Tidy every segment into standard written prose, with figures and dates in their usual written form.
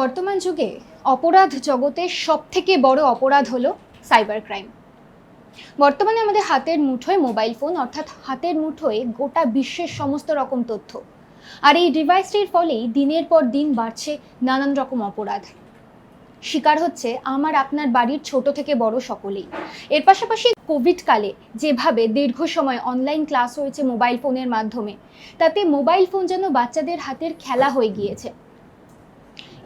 বর্তমান যুগে অপরাধ জগতের সবথেকে বড় অপরাধ হলো সাইবার ক্রাইম। বর্তমানে আমাদের হাতের মুঠোয় মোবাইল ফোন, অর্থাৎ হাতের মুঠোয় গোটা বিশ্বের সমস্ত রকম তথ্য। আর এই ডিভাইসটির ফলেই দিনের পর দিন বাড়ছে নানান রকম অপরাধ। শিকার হচ্ছে আমার আপনার বাড়ির ছোট থেকে বড় সকলেই। এর পাশাপাশি কোভিড কালে যেভাবে দীর্ঘ সময় অনলাইন ক্লাস হয়েছে মোবাইল ফোনের মাধ্যমে, তাতে মোবাইল ফোন যেন বাচ্চাদের হাতের খেলা হয়ে গিয়েছে।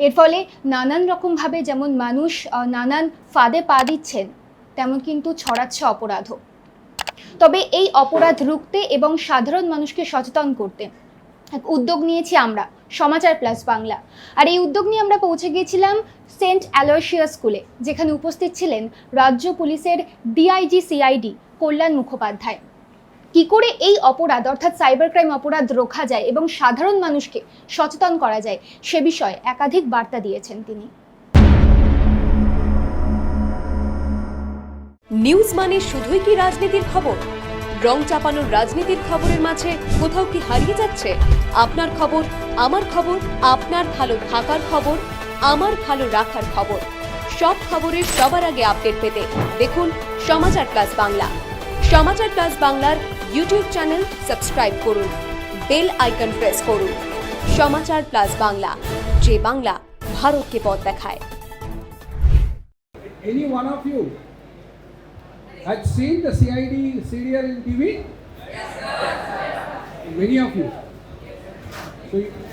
এর ফলে নানান রকমভাবে যেমন মানুষ নানান ফাঁদে পা দিচ্ছেন, তেমন কিন্তু ছড়াচ্ছে অপরাধও। তবে এই অপরাধ রুখতে এবং সাধারণ মানুষকে সচেতন করতে এক উদ্যোগ নিয়েছি আমরা, সমাচার প্লাস বাংলা। আর এই উদ্যোগ নিয়ে আমরা পৌঁছে গিয়েছিলাম সেন্ট অ্যালোয়সিয়াস স্কুলে, যেখানে উপস্থিত ছিলেন রাজ্য পুলিশের ডিআইজি সিআইডি কল্যাণ মুখোপাধ্যায়। কি করে এই অপরাধ অর্থাৎ সাইবার ক্রাইম অপরাধ রোখা যায় এবং সাধারণ মানুষকে সচেতন করা যায়, সে বিষয়ে একাধিক বার্তা দিয়েছেন তিনি। নিউজ মানে শুধুই কি রাজনীতির খবর? রং চাপানোর রাজনীতির খবরের মাঝে কোথাও কি হারিয়ে যাচ্ছে আপনার খবর, আমার খবর, আপনার ভালো থাকার খবর, আমার ভালো রাখার খবর? সব খবরের সবার আগে আপডেট পেতে দেখুন সমাচার প্লাস বাংলা। সমাচার প্লাস বাংলার ইউটিউব চ্যানেল সাবস্ক্রাইব করুন, বেল আইকন প্রেস করুন। সমাচার প্লাস বাংলা, যে বাংলা ভারতকে পথ দেখায়। Any one of you had seen the CID serial in TV? Yes, sir. Many of you.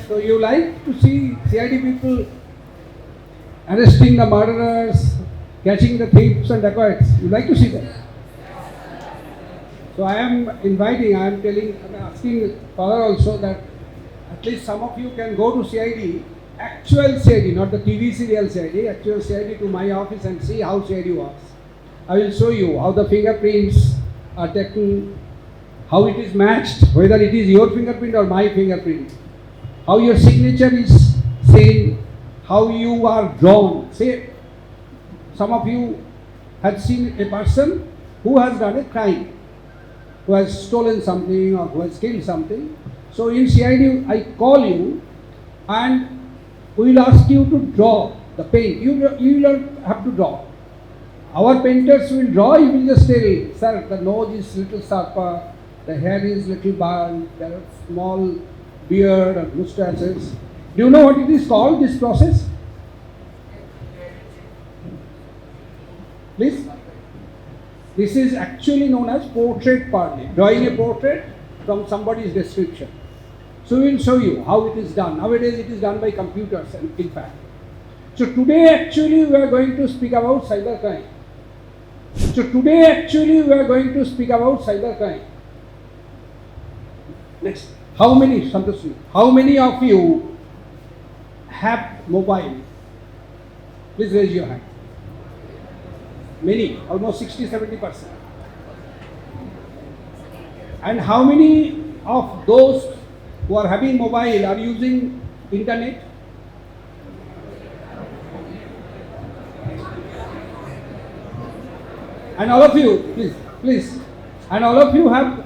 So you like to see CID people arresting the murderers, catching the thieves and dacoits. You like to see that? So I am asking father also that at least some of you can go to CID, actual CID, not the TV serial CID, actual CID to my office and see how CID works. I will show you how the fingerprints are taken, how it is matched, whether it is your fingerprint or my fingerprint, how your signature is same, how you are drawn. Say, some of you have seen a person who has done a crime, who has stolen something or who has killed something. So in CID, I call you and we will ask you to draw the paint. You will have to draw. Our painters will draw. You will just tell, sir, the nose is little sharper, the hair is little bald, there are small beard and mustaches. Do you know what it is called, this process? Please? This is actually known as portrait parley, drawing a portrait from somebody's description. So we will show you how it is done. Nowadays it is done by computers, in fact. So today actually we are going to speak about cybercrime. Next, how many of you have mobile? Please raise your hand. Many, almost 60-70%. And how many of those who are having mobile are using internet? And all of you, please, and all of you have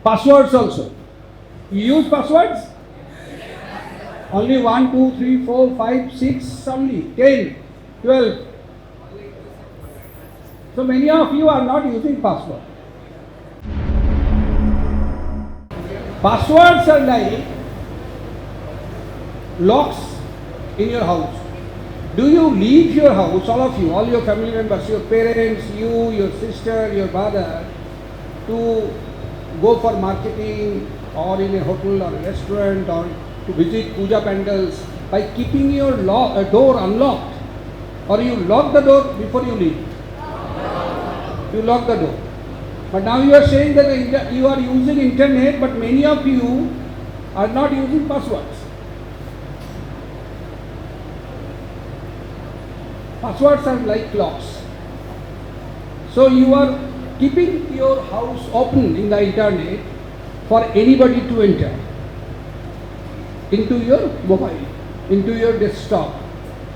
passwords also. You use passwords? Only 1, 2, 3, 4, 5, 6, only 10, 12. So many of you are not using password. Passwords are like locks in your house. Do you leave your house, all of you, all your family members, your parents, you, your sister, your brother, to go for marketing or in a hotel or a restaurant or to visit puja pandals by keeping your door unlocked? Or you lock the door before you leave? You lock the door. But now you are saying that you are using internet, but many of you are not using passwords. Passwords are like locks. So you are keeping your house open in the internet for anybody to enter into your mobile, into your desktop.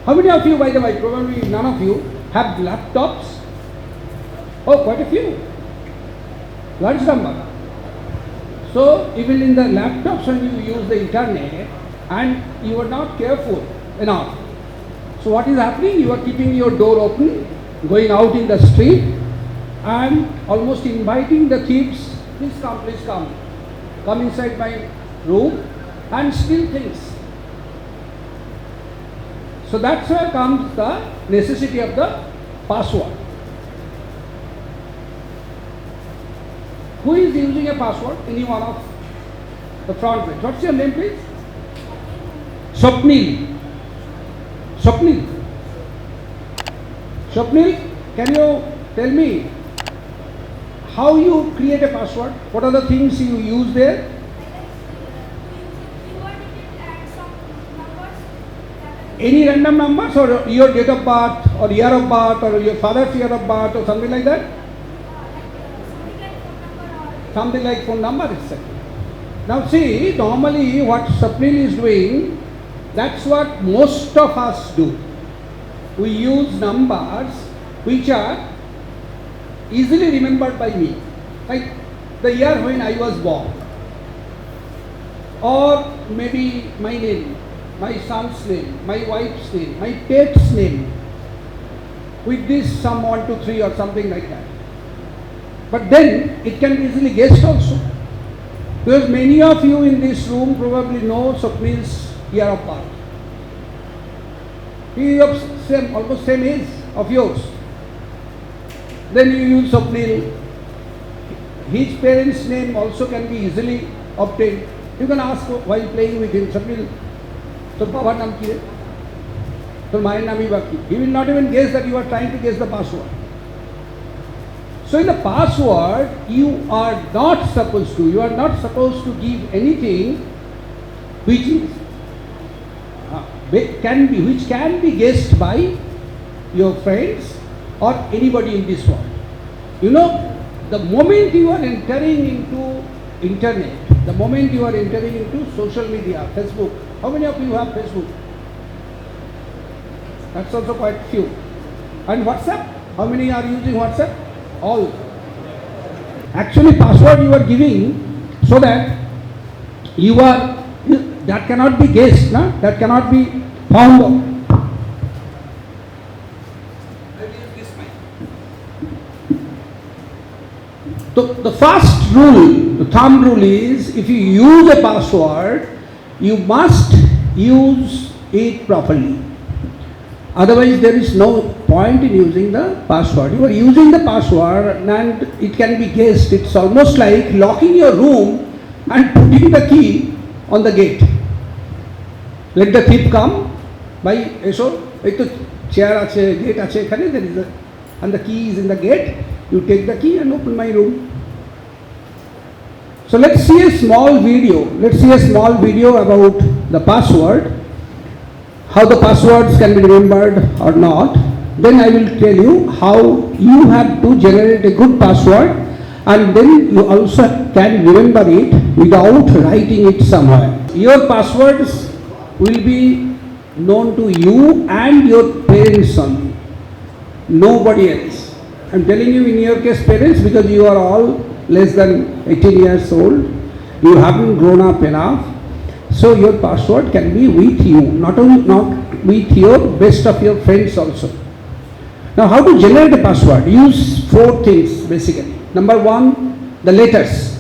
How many of you, by the way, probably none of you, have laptops? Oh, quite a few. Large number. So even in the laptops when you use the internet and you are not careful, enough. So what is happening? You are keeping your door open, going out in the street and almost inviting the thieves, please come. Come inside my room and steal things. So that's where comes the necessity of the password. Who is using a password? Any one of the front bench. What's your name, please? Swapnil. Swapnil, can you tell me how you create a password? What are the things you use there? Any random numbers or your date of birth or year of birth or your father's year of birth or something like that? Something like phone number itself. Now see, normally what Swapnil is doing, that's what most of us do. We use numbers which are easily remembered by me, like the year when I was born, or maybe my name, my son's name, my wife's name, my pet's name, with this some 1, 2, 3 or something like that. But then it can be easily guessed also, because many of you in this room probably know Swapnil's year of birth. He is almost same age of yours. Then you use Swapnil. His parents' name also can be easily obtained. You can ask while playing with him, Swapnil, so Babar naam ki hai? So my naam hi baki. He will not even guess that you are trying to guess the password. So in the password, you are not supposed to give anything which is which can be guessed by your friends or anybody in this world. You know, the moment you are entering into internet, the moment you are entering into social media, Facebook, how many of you have Facebook? That's also quite few. And WhatsApp, how many are using WhatsApp? All. Actually, password you are giving so that that cannot be guessed, no? That cannot be found out. So the first rule, the thumb rule is, if you use a password, you must use it properly. Otherwise, there is no point in using the password. You are using the password and it can be guessed. It's almost like locking your room and putting the key on the gate. Let the thief come by chair ache, gate ache, there is and the key is in the gate. You take the key and open my room. So let's see a small video. Let's see a small video about the password, how the passwords can be remembered or not. Then I will tell you how you have to generate a good password, and then you also can remember it without writing it somewhere. Your passwords will be known to you and your parents only, nobody else. I am telling you, in your case parents, because you are all less than 18 years old, you haven't grown up enough. So your password can be with you, not with your best of your friends also. Now, how to generate a password? Use 4 things basically. Number 1, the letters.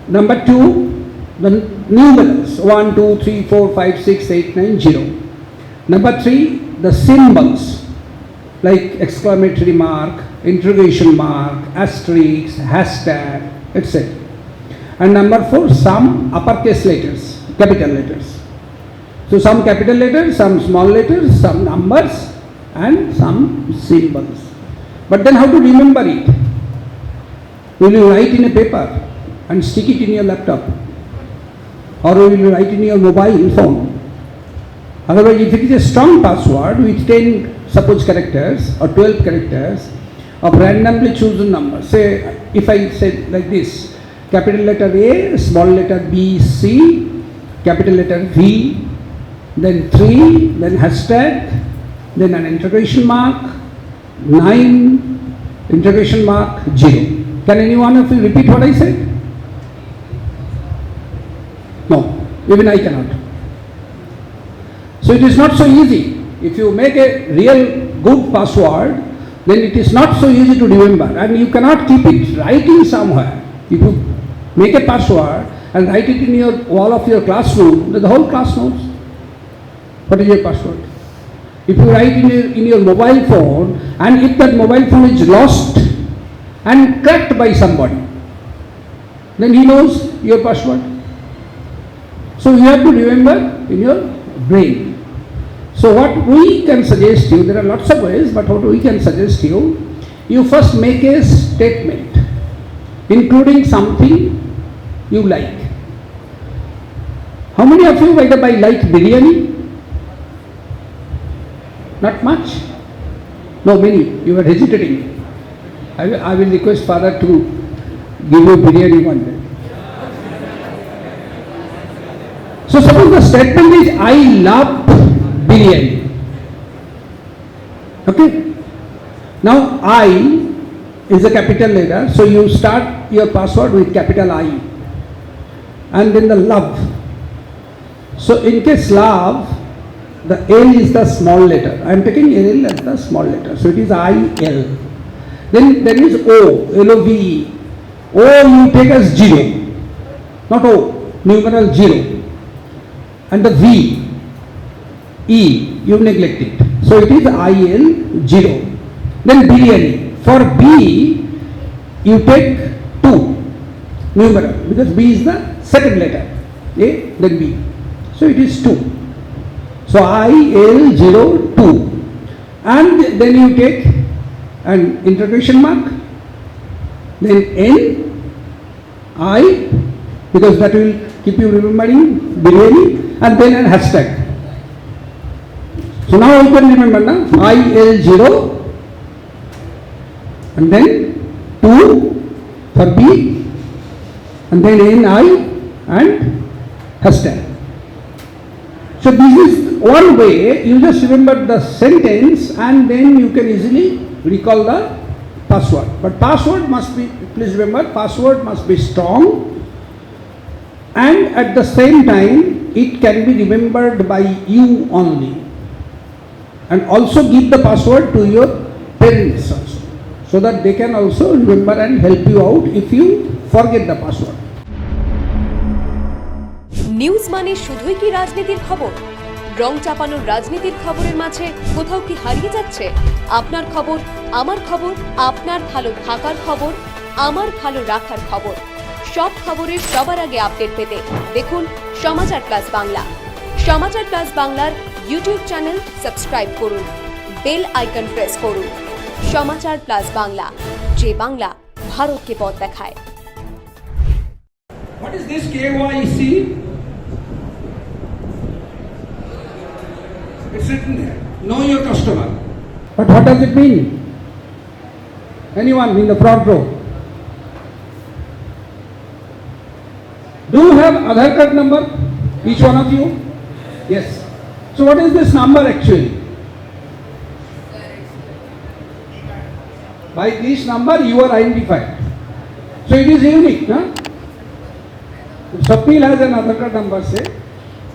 Number 2, the numerals 1, 2, 3, 4, 5, 6, 8, 9, 0. Number 3, the symbols like exclamatory mark, interrogation mark, asterisk, hashtag, etc. And number 4, some uppercase letters, capital letters. So some capital letters, some small letters, some numbers and some symbols. But then how to remember it? Will you write in a paper and stick it in your laptop? Or will you write in your mobile phone? Otherwise, if it is a strong password with 10 suppose characters or 12 characters of randomly chosen numbers, say if I say like this, capital letter A, small letter B, C, capital letter V, then 3, then hashtag, then an interrogation mark, 9, interrogation mark, 0. Can any one of you repeat what I said? No, even I cannot. So it is not so easy. If you make a real good password, then it is not so easy to remember, and you cannot keep it writing somewhere. If you make a password and write it in your wall of your classroom, then the whole class knows what is your password. If you write in your mobile phone, and if that mobile phone is lost and cracked by somebody, then he knows your password. So you have to remember in your brain. So what we can suggest you, there are lots of ways, but what we can suggest you, you first make a statement, including something you like. How many of you, by the way, like biryani? Not much? No, many. You are hesitating. I will request Father to give you biryani one day. So suppose the statement is, I love biryani. Okay? Now I is a capital letter, so you start your password with capital I. And then the love. So in case love, the L is the small letter. I am taking L as the small letter. So it is I-L. Then there is O, L-O-V-E. O you take as 0. Not O, numeral 0. And the V, E, you neglect it. So it is I-L 0. Then biryani. For B, you take 2, numeral, because B is the second letter. A, then B. So it is 2. So I-L 2. And then you take an interrogation mark, then N, I, because that will keep you remembering biryani, and then a hashtag. So now you can remember now, I-L and then 2 for B, and then N-I and hashtag. So this is one way, you just remember the sentence and then you can easily recall the password. But password must be, please remember, password must be strong, and at the same time it can be remembered by you only. And also give the password to your parents also, so that they can also remember and help you out if you forget the password. News মানে শুধুই কি রাজনীতির খবর? রং চাপানোর রাজনীতির খবরের মাঝে কোথাও কি হারিয়ে যাচ্ছে আপনার খবর, আমার খবর, আপনার ভালো থাকার খবর, আমার ভালো রাখার খবর? সব খবরের সবার আগে আপডেট পেতে দেখুন সমাচার প্লাস বাংলা। সমাচার প্লাস বাংলার ইউটিউব চ্যানেল সাবস্ক্রাইব করুন, বেল আইকন প্রেস করুন। সমাচার প্লাস বাংলা, যে বাংলা ভারতকে পথ দেখায়। What is this KYC? It's written there. Know your customer. But what does it mean? Anyone in the front row? Do you have Aadhaar card number? Each one of you? Yes. So what is this number actually? By this number you are identified. So it is unique, huh? Swapnil has an Aadhaar card number, say,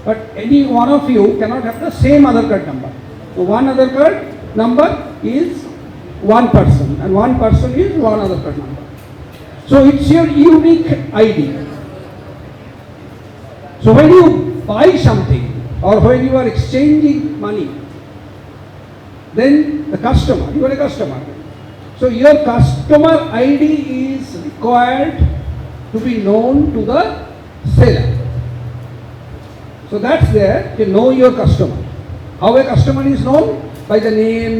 but any one of you cannot have the same Aadhaar card number. So one Aadhaar card number is one person, and one person is one Aadhaar card number. So it's your unique ID. So when you buy something or when you are exchanging money, then the customer, you are a customer. So your customer ID is required to be known to the seller. So that's there, you know your customer. How a customer is known? By the name,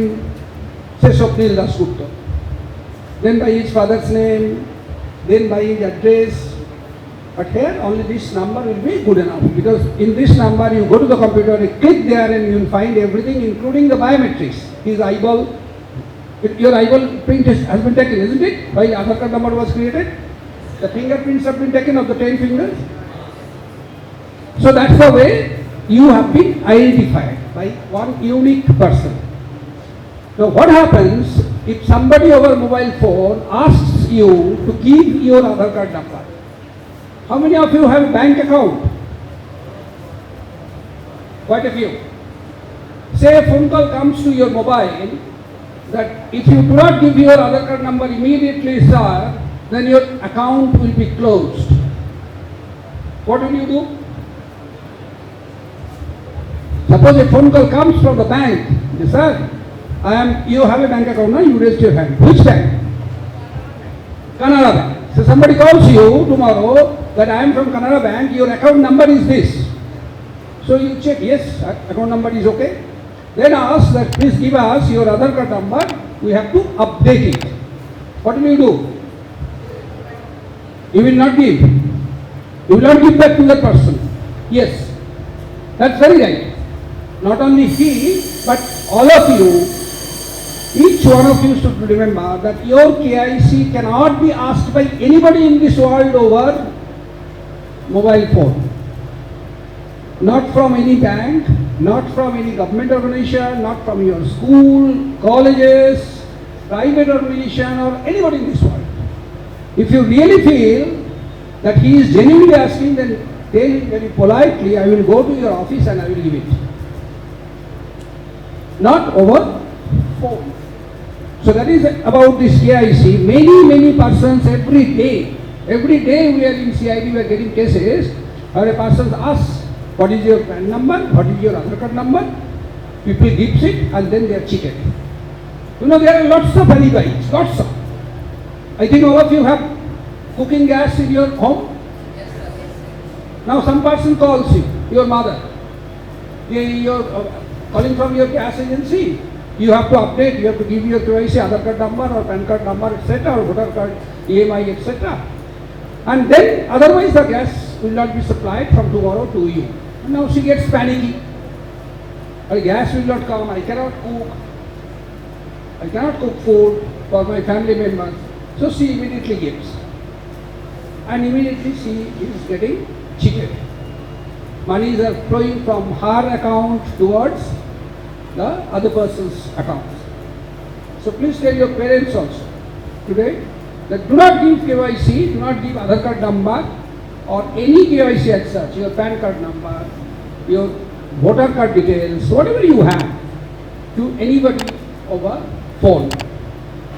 say Swapnil Dasgupta. Then by his father's name, then by his address. But here only this number will be good enough, because in this number you go to the computer, you click there and you will find everything including the biometrics. His eyeball, your eyeball print has been taken, isn't it? While Aadhaar card number was created, the fingerprints have been taken of the 10 fingers. So that's the way you have been identified by one unique person. Now what happens if somebody over mobile phone asks you to give your Aadhaar card number? How many of you have a bank account? Quite a few. say a phone call comes to your mobile, that if you do not give your Aadhaar card number immediately, sir, then your account will be closed. What will you do? Suppose a phone call comes from the bank. Yes, sir, you have a bank account now, you raised your hand. Which bank? Canara Bank. So somebody calls you tomorrow that I am from Canara Bank, your account number is this. So you check, yes, account number is okay. Then ask that please give us your Aadhaar card number, we have to update it. What will you do? You will not give. You will not give that to that person. Yes, that's very right. Not only he, but all of you, each one of you should remember that your KIC cannot be asked by anybody in this world over mobile phone. Not from any bank, not from any government organization, not from your school, colleges, private organization or anybody in this world. If you really feel that he is genuinely asking, then tell him very politely, I will go to your office and I will give it. Not over phone. So that is about this CIC. Many persons every day we are in CID, we are getting cases where a person asks, what is your PAN number, what is your Aadhaar card number? People gives it and then they are cheated. You know, there are lots of alibis, lots of. I think all of you have cooking gas in your home. Yes, sir. Yes. Now some person calls you, your mother. You're calling from your gas agency. You have to update, you have to give your KYC, Aadhaar card number or PAN card number, etc. or voter card, EMI, etc. And then otherwise the gas will not be supplied from tomorrow to you. And now she gets panicky. The gas will not come, I cannot cook food for my family members. So she immediately gives. And immediately she is getting cheated. Monies are flowing from her account towards the other person's account. So please tell your parents also today that do not give KYC, do not give Aadhaar card number or any KYC as such, your PAN card number, your voter card details, whatever you have, to anybody over phone.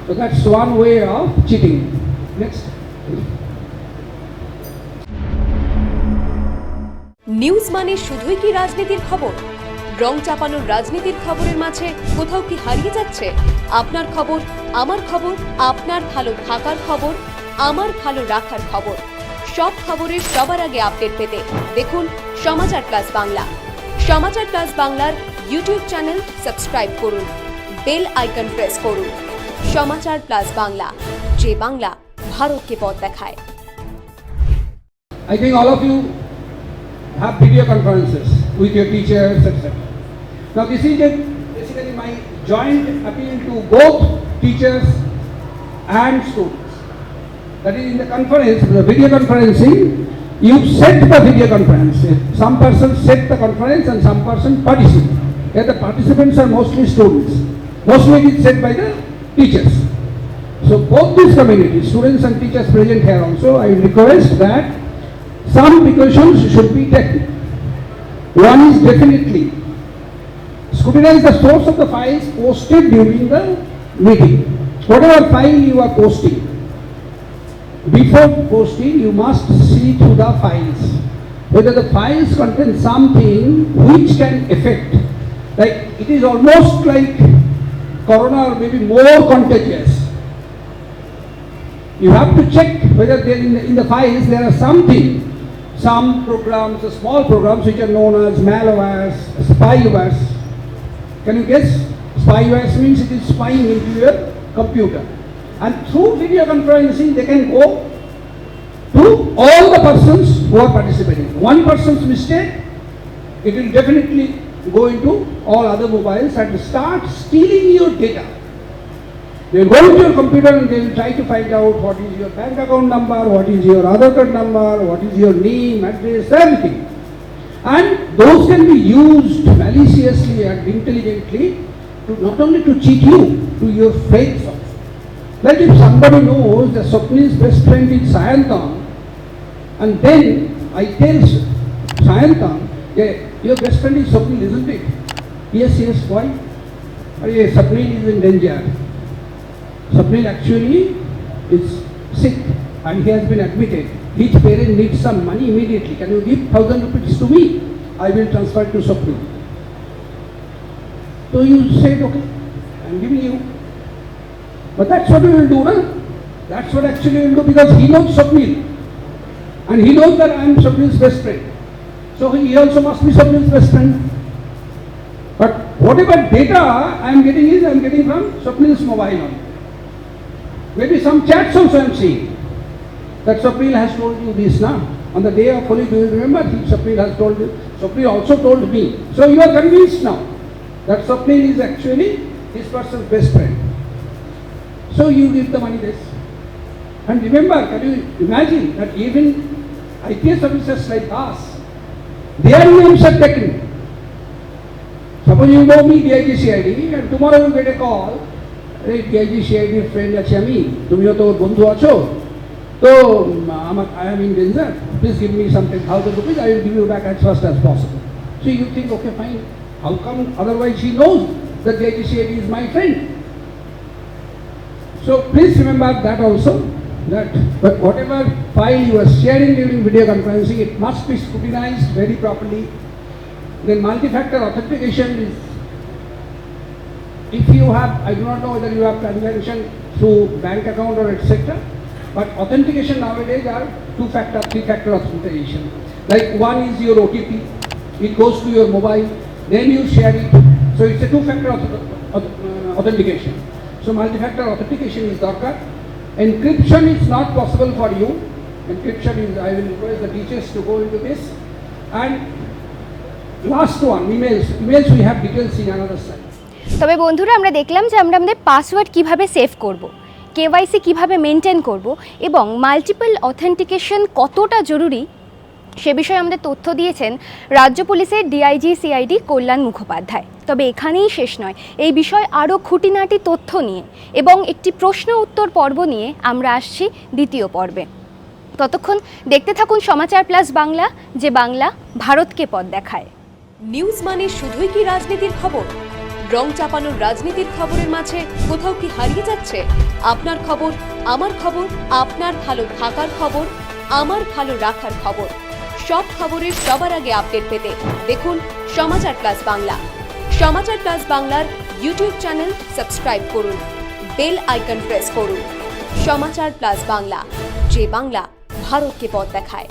So that's one way of cheating. Next. News মানে শুধুই কি রাজনীতির খবর? রং চাপানোর রাজনীতির খবরের মাঝে কোথাও কি হারিয়ে যাচ্ছে আপনার খবর, আমার খবর, আপনার ভালো থাকার খবর, আমার ভালো রাখার খবর? সব খবরের সবার আগে আপডেট পেতে দেখুন সমাচার প্লাস বাংলা। সমাচার প্লাস বাংলার ইউটিউব চ্যানেল সাবস্ক্রাইব করুন, বেল আইকন প্রেস করুন। সমাচার প্লাস বাংলা, যে বাংলা ভারতকে পথ দেখায়। I think all of you have video conferences with your teachers, etc. Now this is basically my joint appeal to both teachers and students. That is, in the conference, the video conferencing, you set the video conference. Some person set the conference and some person participate. Here the participants are mostly students. Mostly it is set by the teachers. So both these communities, students and teachers present here also, I request that some precautions should be taken. One is definitely scrutinize the source of the files posted during the meeting. Whatever file you are posting, before posting you must see through the files whether the files contain something which can affect, like it is almost like corona or maybe more contagious. You have to check whether there in the files there are some programs, small programs which are known as malwares, spywares. Can you guess? Spywares means it is spying into your computer. And through video conferencing they can go to all the persons who are participating. One person's mistake, it will definitely go into all other mobiles and start stealing your data. They will go into your computer and they will try to find out what is your bank account number, what is your Aadhaar card number, what is your name, address, everything. And those can be used maliciously and intelligently to not only to cheat you, to your friends also. Like if somebody knows that Swapnil's best friend is Sayantam, and then I tell Sayantam, yeah, your best friend is Swapnil, isn't it? Yes, yes, why? Sapnil is in danger. Sapnil actually is sick and he has been admitted. His parent needs some money immediately. Can you give 1,000 rupees to me? I will transfer it to Sapnil. So you said, okay, I am giving you. But that's what we will do, na? That's what actually we will do, because he knows Sapnil. And he knows that I am Sapnil's best friend. So he also must be Sapnil's best friend. But whatever data I am getting from Sapnil's mobile only. Maybe some chats also I am seeing. That Sapnil has told you this now. On the day of Holi, do you remember? Sapnil has told you. Sapnil also told me. So you are convinced now that Sapnil is actually this person's best friend. So you give the money this. And remember, can you imagine that even IPS officers like us, their names are taken. Suppose you know me, DIG CID, and tomorrow you get a call, hey, DIG CID friend আছে আমি, তুমিও তো বন্ধু আছো, তো I am in danger, please give me some 10,000 rupees, I will give you back as fast as possible. So you think, okay, fine, how come otherwise she knows that DIG CID is my friend? So please remember that also, that but whatever file you are sharing during video conferencing, it must be scrutinized very properly. Then multi-factor authentication is, if you have, I do not know whether you have transaction through bank account or etc. But authentication nowadays are 2-factor, 3-factor authentication. Like one is your OTP, it goes to your mobile, then you share it. So it's a 2-factor authentication. So multi-factor authentication is darkar. Encryption is not possible for you. Encryption is, I will request the teachers to go into this. And last one, emails. Emails we have details in another slide. তবে বন্ধুরা, আমরা দেখলাম যে আমরা আমাদের password কিভাবে save করব, KYC কিভাবে মেনটেন করব এবং মাল্টিপল অথেন্টিকেশন কতটা জরুরি সে বিষয়ে আমাদের তথ্য দিয়েছেন রাজ্য পুলিশের ডিআইজি সিআইডি কল্যাণ মুখোপাধ্যায়। তবে এখানেই শেষ নয়, এই বিষয়ে আরও খুঁটিনাটি তথ্য নিয়ে এবং একটি প্রশ্ন উত্তর পর্ব নিয়ে আমরা আসছি দ্বিতীয় পর্বে। ততক্ষণ দেখতে থাকুন সমাচার প্লাস বাংলা, যে বাংলা ভারতকে পথ দেখায়। নিউজ মানে শুধুই কি রাজনীতির খবর? রং চাপানোর রাজনীতির খবরের মাঝে কোথাও কি হারিয়ে যাচ্ছে আপনার খবর, আমার খবর, আপনার ভালো থাকার খবর, আমার ভালো রাখার খবর? সব খবরের সবার আগে আপডেট পেতে দেখুন সমাচার প্লাস বাংলা। সমাচার প্লাস বাংলার ইউটিউব চ্যানেল সাবস্ক্রাইব করুন, বেল আইকন প্রেস করুন। সমাচার প্লাস বাংলা, যে বাংলা ভারতকে পথ দেখায়।